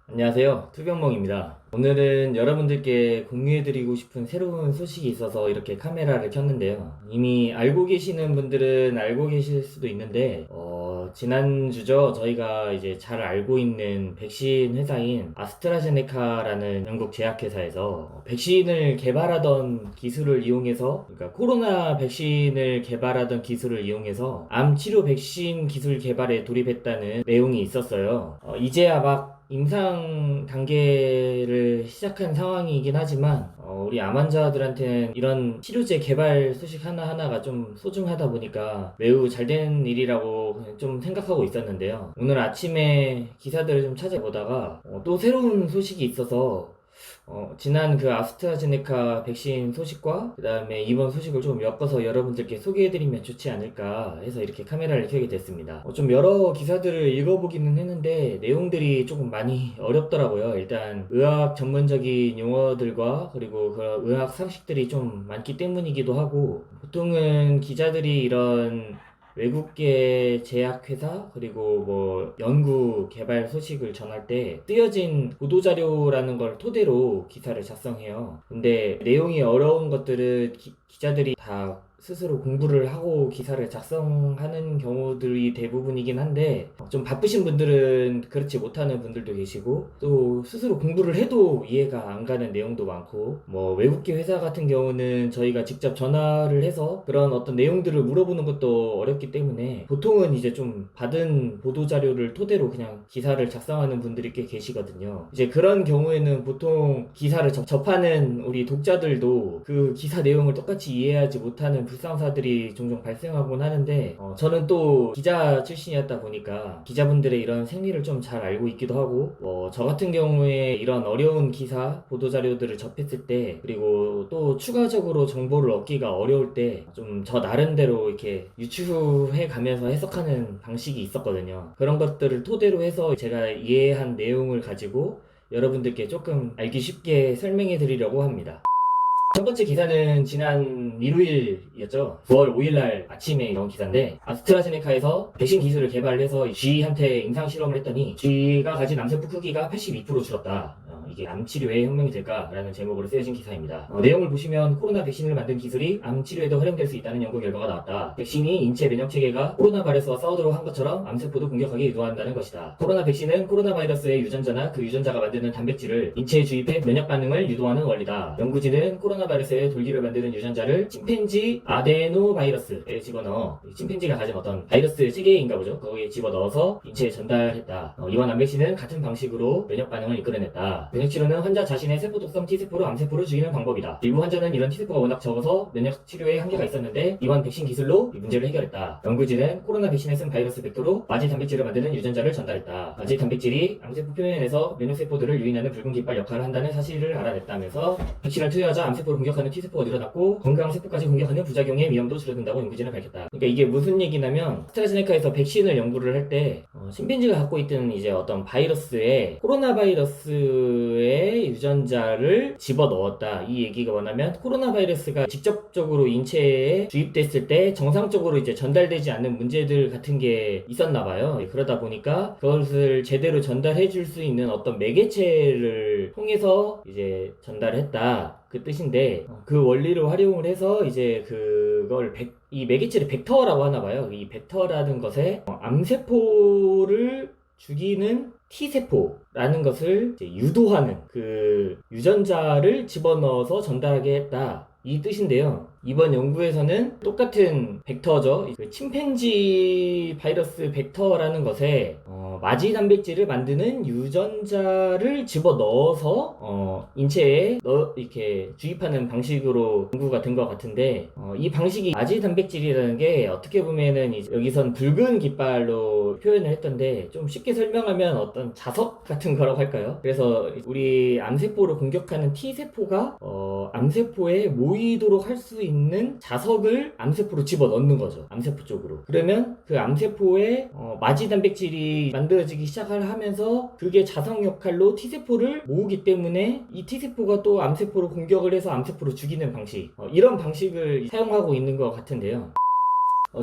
안녕하세요. 투병멍입니다. 오늘은 여러분들께 공유해드리고 싶은 새로운 소식이 있어서 이렇게 카메라를 켰는데요. 이미 알고 계시는 분들은 알고 계실 수도 있는데, 지난주죠. 저희가 이제 잘 알고 있는 백신 회사인 아스트라제네카라는 영국 제약회사에서 백신을 개발하던 기술을 이용해서, 그러니까 코로나 백신을 개발하던 기술을 이용해서 암 치료 백신 기술 개발에 돌입했다는 내용이 있었어요. 이제야 막 임상 단계를 시작한 상황이긴 하지만 우리 암 환자들한테는 이런 치료제 개발 소식 하나하나가 좀 소중하다 보니까 매우 잘된 일이라고 좀 생각하고 있었는데요. 오늘 아침에 기사들을 좀 찾아보다가 또 새로운 소식이 있어서 지난 그 아스트라제네카 백신 소식과 그 다음에 이번 소식을 좀 엮어서 여러분들께 소개해드리면 좋지 않을까 해서 이렇게 카메라를 켜게 됐습니다. 좀 여러 기사들을 읽어보기는 했는데 내용들이 조금 많이 어렵더라고요. 일단 의학 전문적인 용어들과 그리고 그 의학 상식들이 좀 많기 때문이기도 하고, 보통은 기자들이 이런 외국계 제약회사 그리고 뭐 연구 개발 소식을 전할 때 쓰여진 보도자료라는 걸 토대로 기사를 작성해요. 근데 내용이 어려운 것들은 기자들이 다 스스로 공부를 하고 기사를 작성하는 경우들이 대부분이긴 한데, 좀 바쁘신 분들은 그렇지 못하는 분들도 계시고, 또 스스로 공부를 해도 이해가 안 가는 내용도 많고, 뭐 외국계 회사 같은 경우는 저희가 직접 전화를 해서 그런 어떤 내용들을 물어보는 것도 어렵기 때문에 보통은 이제 좀 받은 보도자료를 토대로 그냥 기사를 작성하는 분들이 꽤 계시거든요. 이제 그런 경우에는 보통 기사를 접하는 우리 독자들도 그 기사 내용을 똑같이 이해하지 못하는 불상사들이 종종 발생하곤 하는데, 저는 또 기자 출신이었다 보니까 기자분들의 이런 생리를 좀 잘 알고 있기도 하고, 저 같은 경우에 이런 어려운 기사, 보도자료들을 접했을 때, 그리고 또 추가적으로 정보를 얻기가 어려울 때 좀 저 나름대로 이렇게 유추해 가면서 해석하는 방식이 있었거든요. 그런 것들을 토대로 해서 제가 이해한 내용을 가지고 여러분들께 조금 알기 쉽게 설명해 드리려고 합니다. 첫 번째 기사는 지난 일요일이었죠. 9월 5일날 아침에 나온 기사인데, 아스트라제네카에서 백신 기술을 개발해서 G한테 임상 실험을 했더니 G가 가진 암세포 크기가 82% 줄었다. 이게 암 치료에 혁명이 될까라는 제목으로 쓰여진 기사입니다. 내용을 보시면 코로나 백신을 만든 기술이 암 치료에도 활용될 수 있다는 연구 결과가 나왔다. 백신이 인체 면역 체계가 코로나 바이러스와 싸우도록 한 것처럼 암세포도 공격하게 유도한다는 것이다. 코로나 백신은 코로나 바이러스의 유전자나 그 유전자가 만드는 단백질을 인체에 주입해 면역 반응을 유도하는 원리다. 연구진은 코로나 바이러스의 돌기를 만드는 유전자를 침팬지 아데노 바이러스에 집어넣어, 침팬지가 가진 어떤 바이러스 체계인가 보죠. 거기에 집어넣어서 인체에 전달했다. 이번 암 백신은 같은 방식으로 면역 반응을 이끌어냈다. 면역 치료는 환자 자신의 세포 독성 T세포로 암세포를 죽이는 방법이다. 일부 환자는 이런 T세포가 워낙 적어서 면역 치료에 한계가 있었는데 이번 백신 기술로 이 문제를 해결했다. 연구진은 코로나 백신에 쓴 바이러스 벡터로 마지 단백질을 만드는 유전자를 전달했다. 마지 단백질이 암세포 표면에서 면역세포들을 유인하는 붉은 깃발 역할을 한다는 사실을 알아냈다면서, 백신을 투여하자 암세포를 공격하는 T세포가 늘어났고 건강 세포까지 공격하는 부작용의 위험도 줄어든다고 연구진은 밝혔다. 그러니까 이게 무슨 얘기냐면, 아스트라제네카에서 백신을 연구를 할 때 침팬지가 갖고 있던 이제 어떤 바이러스에 코로나 바이러스의 유전자를 집어넣었다. 이 얘기가 뭐냐면, 코로나 바이러스가 직접적으로 인체에 주입됐을 때 정상적으로 이제 전달되지 않는 문제들 같은 게 있었나 봐요. 그러다 보니까 그것을 제대로 전달해 줄 수 있는 어떤 매개체를 통해서 이제 전달했다. 그 뜻인데, 그 원리를 활용을 해서 이제 이 매개체를 벡터라고 하나 봐요. 이 벡터라는 것에 암세포를 죽이는 T세포라는 것을 이제 유도하는 그 유전자를 집어넣어서 전달하게 했다. 이 뜻인데요. 이번 연구에서는 똑같은 벡터죠. 그 침팬지 바이러스 벡터라는 것에 마지 단백질을 만드는 유전자를 집어넣어서 인체에 이렇게 주입하는 방식으로 연구가 된 것 같은데, 이 방식이 마지 단백질이라는 게 어떻게 보면은 이제 여기선 붉은 깃발로 표현을 했던데, 좀 쉽게 설명하면 어떤 자석 같은 거라고 할까요? 그래서 우리 암세포를 공격하는 T세포가 암세포에 모이도록 할 수 있는 자석을 암세포로 집어넣는 거죠. 암세포 쪽으로. 그러면 그 암세포에 마지 단백질이 만들어지기 시작을 하면서 그게 자석 역할로 T세포를 모으기 때문에 이 T세포가 또 암세포로 공격을 해서 암세포를 죽이는 방식, 이런 방식을 사용하고 있는 것 같은데요.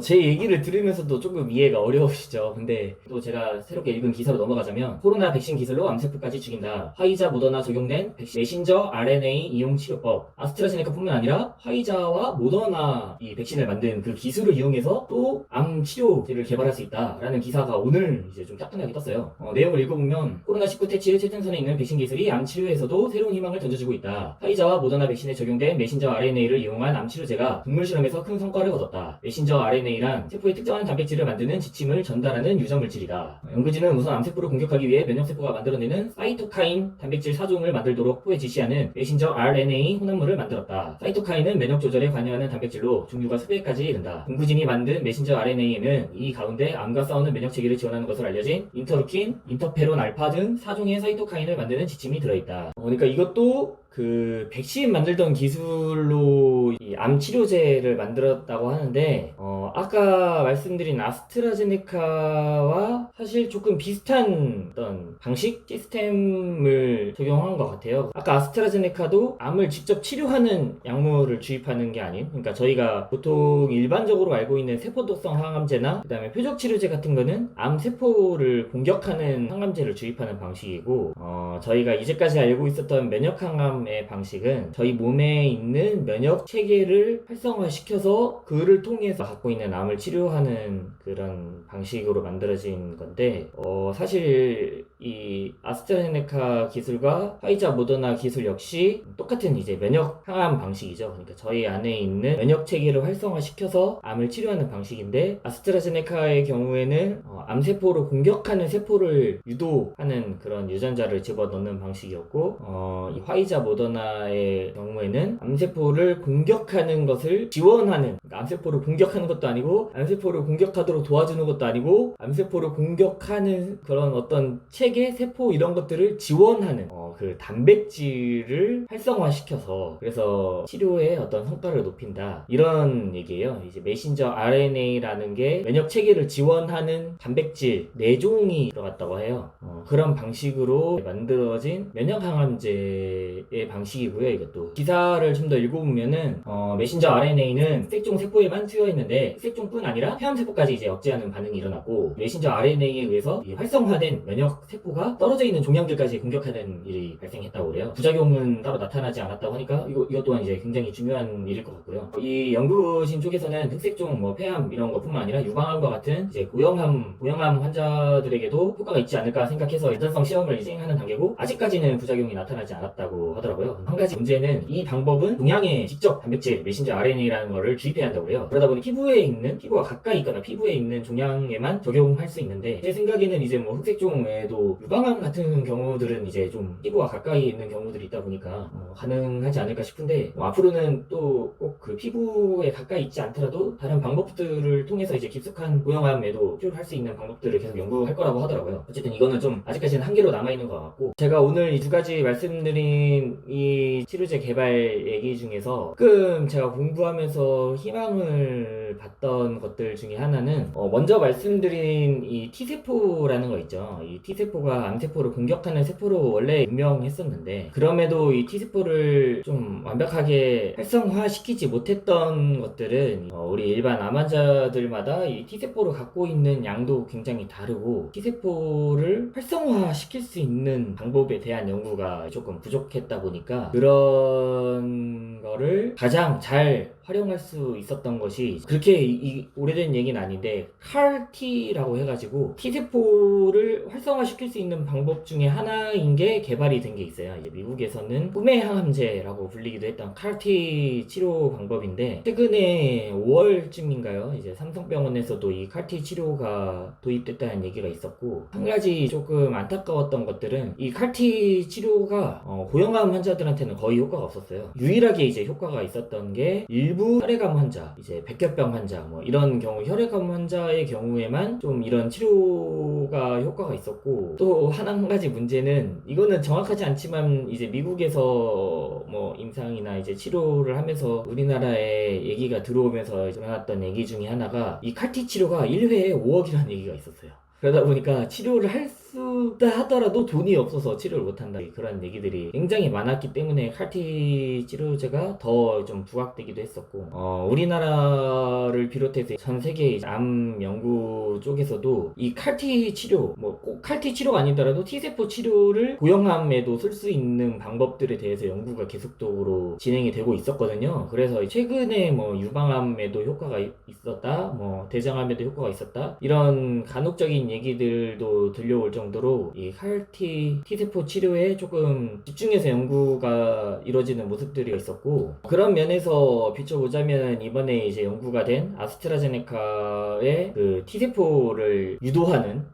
제 얘기를 들으면서도 조금 이해가 어려우시죠. 근데 또 제가 새롭게 읽은 기사로 넘어가자면 코로나 백신 기술로 암세포까지 죽인다. 화이자 모더나 적용된 메신저 RNA 이용 치료법. 아스트라제네카뿐만 아니라 화이자와 모더나 이 백신을 만든 그 기술을 이용해서 또 암 치료제를 개발할 수 있다라는 기사가 오늘 이제 좀 따끈하게 떴어요. 내용을 읽어보면 코로나19 퇴치의 최전선에 있는 백신 기술이 암 치료에서도 새로운 희망을 던져주고 있다. 화이자와 모더나 백신에 적용된 메신저 RNA를 이용한 암 치료제가 동물 실험에서 큰 성과를 거뒀다. 메신저 RNA란 세포의 특정한 단백질을 만드는 지침을 전달하는 유전 물질이다. 연구진은 우선 암세포를 공격하기 위해 면역세포가 만들어내는 사이토카인 단백질 4종을 만들도록 포에 지시하는 메신저 RNA 혼합물을 만들었다. 사이토카인은 면역 조절에 관여하는 단백질로 종류가 수백 가지에 이른다. 연구진이 만든 메신저 RNA에는 이 가운데 암과 싸우는 면역 체계를 지원하는 것으로 알려진 인터루킨, 인터페론 알파 등 4종의 사이토카인을 만드는 지침이 들어있다. 그러니까 이것도 그 백신 만들던 기술로 이 암 치료제를 만들었다고 하는데 아까 말씀드린 아스트라제네카와 사실 조금 비슷한 어떤 방식 시스템을 적용한 것 같아요. 아까 아스트라제네카도 암을 직접 치료하는 약물을 주입하는 게 아닌, 그러니까 저희가 보통 일반적으로 알고 있는 세포독성 항암제나 그다음에 표적 치료제 같은 거는 암 세포를 공격하는 항암제를 주입하는 방식이고, 저희가 이제까지 알고 있었던 면역 항암의 방식은 저희 몸에 있는 면역 체계를 활성화시켜서 그를 통해서 갖고 있는 암을 치료하는 그런 방식으로 만들어진 건데, 사실 이 아스트라제네카 기술과 화이자 모더나 기술 역시 똑같은 이제 면역 항암 방식이죠. 그러니까 저희 안에 있는 면역 체계를 활성화시켜서 암을 치료하는 방식인데, 아스트라제네카의 경우에는 암세포를 공격하는 세포를 유도하는 그런 유전자를 집어넣는 방식이었고, 이 화이자 모더나의 경우에는 암세포를 공격하는 것을 지원하는, 그러니까 암세포를 공격하는 것도 아니고 암세포를 공격하도록 도와주는 것도 아니고 암세포를 공격하는 그런 어떤 체계, 세포 이런 것들을 지원하는 그 단백질을 활성화시켜서 그래서 치료의 어떤 성과를 높인다, 이런 얘기예요. 이제 메신저 RNA라는 게 면역 체계를 지원하는 단백질 4종이 들어갔다고 해요. 그런 방식으로 만들어진 면역 항암제의 방식이고요. 이것도 기사를 좀 더 읽어보면은 메신저 RNA는 흑색종 세포에만 투여 있는데 흑색종뿐 아니라 폐암세포까지 이제 억제하는 반응이 일어났고, 메신저 RNA에 의해서 이 활성화된 면역 세포가 떨어져 있는 종양들까지 공격하는 일이 발생했다고 그래요. 부작용은 따로 나타나지 않았다고 하니까 이것 또한 이제 굉장히 중요한 일일 것 같고요. 이 연구진 쪽에서는 흑색종, 폐암 이런 것뿐만 아니라 유방암과 같은 이제 고형암 환자들에게도 효과가 있지 않을까 생각해서 안전성 시험을 시행하는 단계고, 아직까지는 부작용이 나타나지 않았다고 하더라고요. 한 가지 문제는 이 방법은 종양에 직접 단백질 메신저 RNA라는 거를 주입해야 한다고 그래요. 그러다 보니 피부가 가까이 있거나 피부에 있는 종양에만 적용할 수 있는데, 제 생각에는 이제 흑색종 외에도 유방암 같은 경우들은 이제 좀 피부가 가까이 있는 경우들이 있다 보니까 가능하지 않을까 싶은데, 앞으로는 또 꼭 그 피부에 가까이 있지 않더라도 다른 방법들을 통해서 이제 깊숙한 고형암에도 치료할 수 있는 방법들을 계속 연구할 거라고 하더라고요. 어쨌든 이거는 좀 아직까지는 한계로 남아있는 것 같고, 제가 오늘 이 두 가지 말씀드린 이 치료제 개발 얘기 중에서 조금 제가 공부하면서 희망을 봤던 것들 중에 하나는 먼저 말씀드린 이 T세포라는 거 있죠. 이 T세포가 암세포를 공격하는 세포로 원래 유명했었는데, 그럼에도 이 T세포를 좀 완벽하게 활성화시키지 못했던 것들은 우리 일반 암 환자들마다 이 T세포를 갖고 있는 양도 굉장히 다르고, T세포를 활성화시킬 수 있는 방법에 대한 연구가 조금 부족했다 보니까 그런 거를 가장 잘 활용할 수 있었던 것이, 그렇게 오래된 얘기는 아닌데 CAR-T라고 해가지고 T세포를 활성화시킬 수 있는 방법 중에 하나인 게 개발이 된 게 있어요. 이제 미국에서는 꿈의 항암제라고 불리기도 했던 CAR-T 치료 방법인데, 최근에 5월쯤인가요? 이제 삼성병원에서도 이 CAR-T 치료가 도입됐다는 얘기가 있었고, 한 가지 조금 안타까웠던 것들은 이 CAR-T 치료가 고형암 환자들한테는 거의 효과가 없었어요. 유일하게 이제 효과가 있었던 게 일부 혈액암 환자, 이제 백혈병 환자 이런 경우, 혈액암 환자의 경우에만 좀 이런 치료가 효과가 있었고, 또 한 가지 문제는, 이거는 정확하지 않지만 이제 미국에서 임상이나 이제 치료를 하면서 우리나라에 얘기가 들어오면서 일어났던 얘기 중에 하나가, 이 CAR-T 치료가 1회에 5억이라는 얘기가 있었어요. 그러다 보니까 치료를 할 수다 하더라도 돈이 없어서 치료를 못한다, 그런 얘기들이 굉장히 많았기 때문에 칼티 치료제가 더 좀 부각되기도 했었고, 우리나라를 비롯해서 전 세계 암 연구 쪽에서도 이 칼티 치료, 뭐 꼭 칼티 치료가 아니더라도 T세포 치료를 고형암에도 쓸 수 있는 방법들에 대해서 연구가 계속적으로 진행이 되고 있었거든요. 그래서 최근에 뭐 유방암에도 효과가 있었다, 뭐 대장암에도 효과가 있었다, 이런 간혹적인 얘기들도 들려올 정도로 이 칼티 T세포 치료에 조금 집중해서 연구가 이루어지는 모습들이 있었고, 그런 면에서 비춰보자면 이번에 이제 연구가 된 아스트라제네카의 그 T세포를 유도하는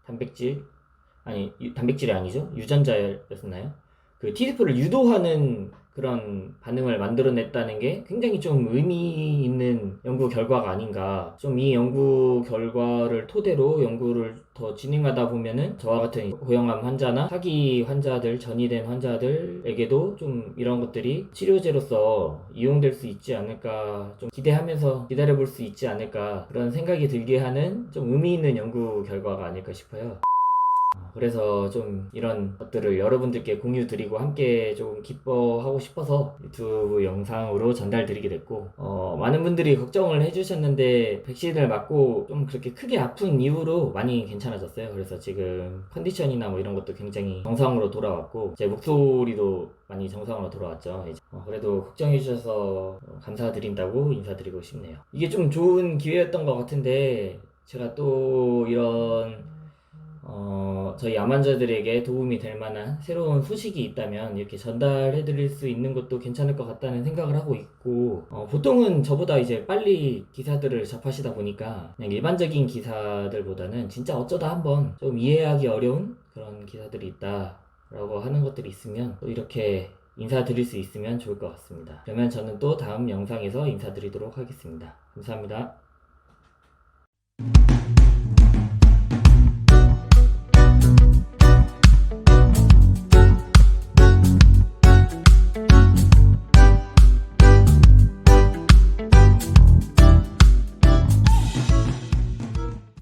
단백질이 아니죠, 유전자였나요? 그 T세포를 유도하는 그런 반응을 만들어냈다는 게 굉장히 좀 의미 있는 연구 결과가 아닌가. 좀 이 연구 결과를 토대로 연구를 더 진행하다 보면은 저와 같은 고형암 환자나 사기 환자들, 전이된 환자들에게도 좀 이런 것들이 치료제로서 이용될 수 있지 않을까, 좀 기대하면서 기다려볼 수 있지 않을까, 그런 생각이 들게 하는 좀 의미 있는 연구 결과가 아닐까 싶어요. 그래서 좀 이런 것들을 여러분들께 공유 드리고 함께 좀 기뻐하고 싶어서 유튜브 영상으로 전달드리게 됐고, 많은 분들이 걱정을 해주셨는데 백신을 맞고 좀 그렇게 크게 아픈 이후로 많이 괜찮아졌어요. 그래서 지금 컨디션이나 뭐 이런 것도 굉장히 정상으로 돌아왔고, 제 목소리도 많이 정상으로 돌아왔죠. 이제. 그래도 걱정해주셔서 감사드린다고 인사드리고 싶네요. 이게 좀 좋은 기회였던 것 같은데, 제가 또 이런 저희 암 환자들에게 도움이 될 만한 새로운 소식이 있다면 이렇게 전달해 드릴 수 있는 것도 괜찮을 것 같다는 생각을 하고 있고, 보통은 저보다 이제 빨리 기사들을 접하시다 보니까 그냥 일반적인 기사들보다는 진짜 어쩌다 한번 좀 이해하기 어려운 그런 기사들이 있다라고 하는 것들이 있으면 또 이렇게 인사드릴 수 있으면 좋을 것 같습니다. 그러면 저는 또 다음 영상에서 인사드리도록 하겠습니다. 감사합니다.